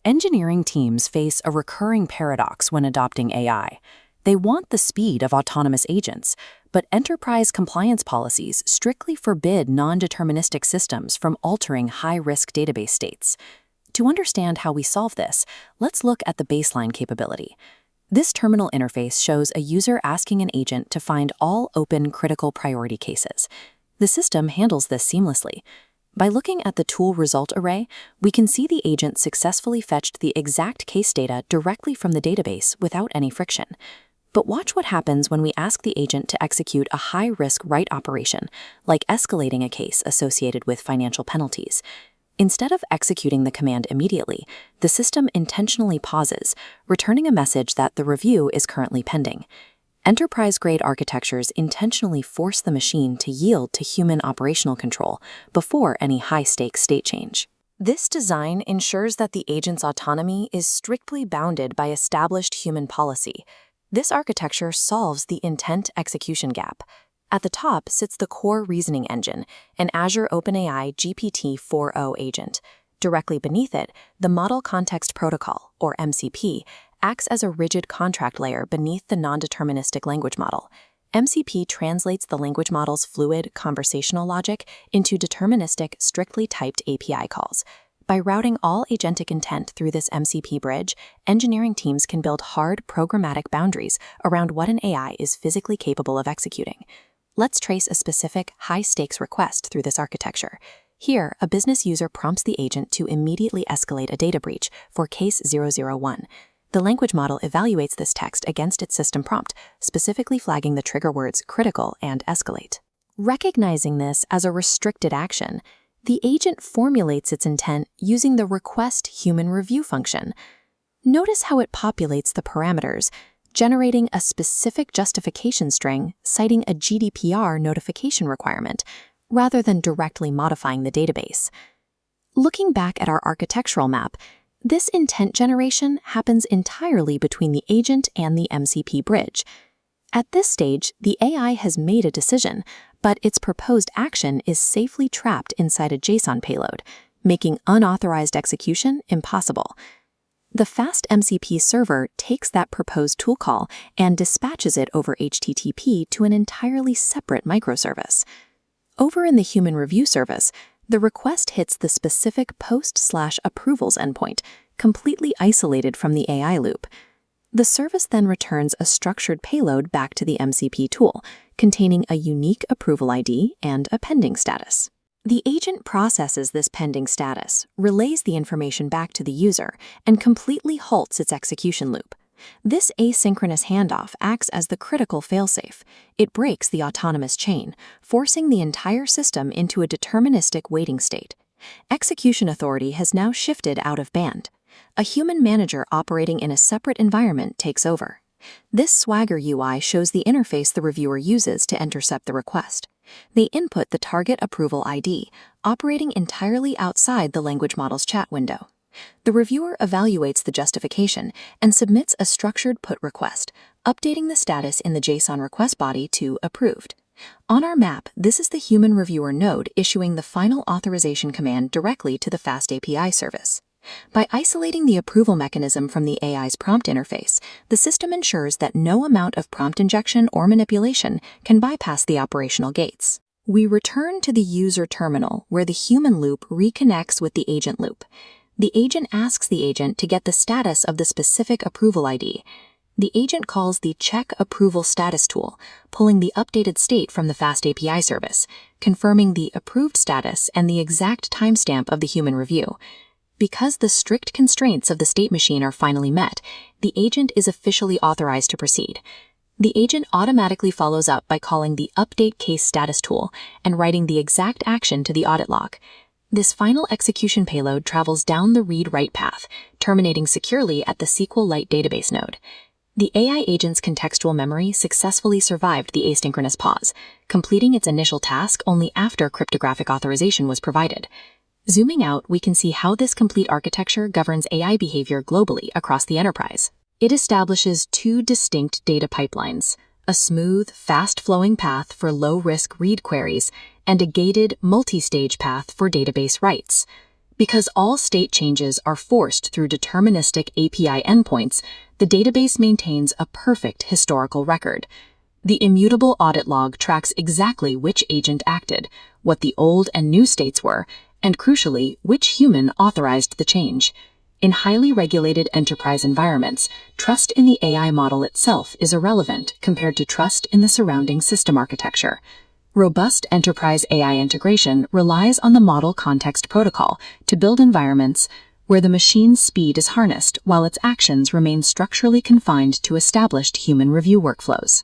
Engineering teams face a recurring paradox when adopting AI. They want the speed of autonomous agents, but enterprise compliance policies strictly forbid non-deterministic systems from altering high-risk database states. To understand how we solve this, let's look at the baseline capability. This terminal interface shows a user asking an agent to find all open critical priority cases. The system handles this seamlessly. By looking at the tool result array, we can see the agent successfully fetched the exact case data directly from the database without any friction. But watch what happens when we ask the agent to execute a high-risk write operation, like escalating a case associated with financial penalties. Instead of executing the command immediately, the system intentionally pauses, returning a message that the review is currently pending. Enterprise-grade architectures intentionally force the machine to yield to human operational control before any high-stakes state change. This design ensures that the agent's autonomy is strictly bounded by established human policy. This architecture solves the intent execution gap. At the top sits the core reasoning engine, an Azure OpenAI GPT-4o agent. Directly beneath it, the Model Context Protocol, or MCP, acts as a rigid contract layer beneath the non-deterministic language model. MCP translates the language model's fluid, conversational logic into deterministic, strictly typed API calls. By routing all agentic intent through this MCP bridge, engineering teams can build hard, programmatic boundaries around what an AI is physically capable of executing. Let's trace a specific, high-stakes request through this architecture. Here, a business user prompts the agent to immediately escalate a data breach for case 001. The language model evaluates this text against its system prompt, specifically flagging the trigger words critical and escalate. Recognizing this as a restricted action, the agent formulates its intent using the request human review function. Notice how it populates the parameters, generating a specific justification string citing a GDPR notification requirement, rather than directly modifying the database. Looking back at our architectural map, this intent generation happens entirely between the agent and the MCP bridge. At this stage, the AI has made a decision, but its proposed action is safely trapped inside a JSON payload, making unauthorized execution impossible. The FastMCP Server takes that proposed tool call and dispatches it over HTTP to an entirely separate microservice. Over in the human review service, the request hits the specific post/approvals endpoint, completely isolated from the AI loop. The service then returns a structured payload back to the MCP tool, containing a unique approval ID and a pending status. The agent processes this pending status, relays the information back to the user, and completely halts its execution loop. This asynchronous handoff acts as the critical failsafe. It breaks the autonomous chain, forcing the entire system into a deterministic waiting state. Execution authority has now shifted out of band. A human manager operating in a separate environment takes over. This Swagger UI shows the interface the reviewer uses to intercept the request. They input the target approval ID, operating entirely outside the language model's chat window. The reviewer evaluates the justification and submits a structured put request, updating the status in the JSON request body to approved. On our map, this is the human reviewer node issuing the final authorization command directly to the FastAPI service. By isolating the approval mechanism from the AI's prompt interface, the system ensures that no amount of prompt injection or manipulation can bypass the operational gates. We return to the user terminal, where the human loop reconnects with the agent loop. The agent asks the agent to get the status of the specific approval ID. The agent calls the Check Approval Status tool, pulling the updated state from the FastAPI service, confirming the approved status and the exact timestamp of the human review. Because the strict constraints of the state machine are finally met, the agent is officially authorized to proceed. The agent automatically follows up by calling the Update Case Status tool and writing the exact action to the audit log. This final execution payload travels down the read-write path, terminating securely at the SQLite database node. The AI agent's contextual memory successfully survived the asynchronous pause, completing its initial task only after cryptographic authorization was provided. Zooming out, we can see how this complete architecture governs AI behavior globally across the enterprise. It establishes two distinct data pipelines, a smooth, fast-flowing path for low-risk read queries, and a gated, multi-stage path for database writes. Because all state changes are forced through deterministic API endpoints, the database maintains a perfect historical record. The immutable audit log tracks exactly which agent acted, what the old and new states were, and crucially, which human authorized the change. In highly regulated enterprise environments, trust in the AI model itself is irrelevant compared to trust in the surrounding system architecture. Robust enterprise AI integration relies on the Model Context Protocol to build environments where the machine's speed is harnessed while its actions remain structurally confined to established human review workflows.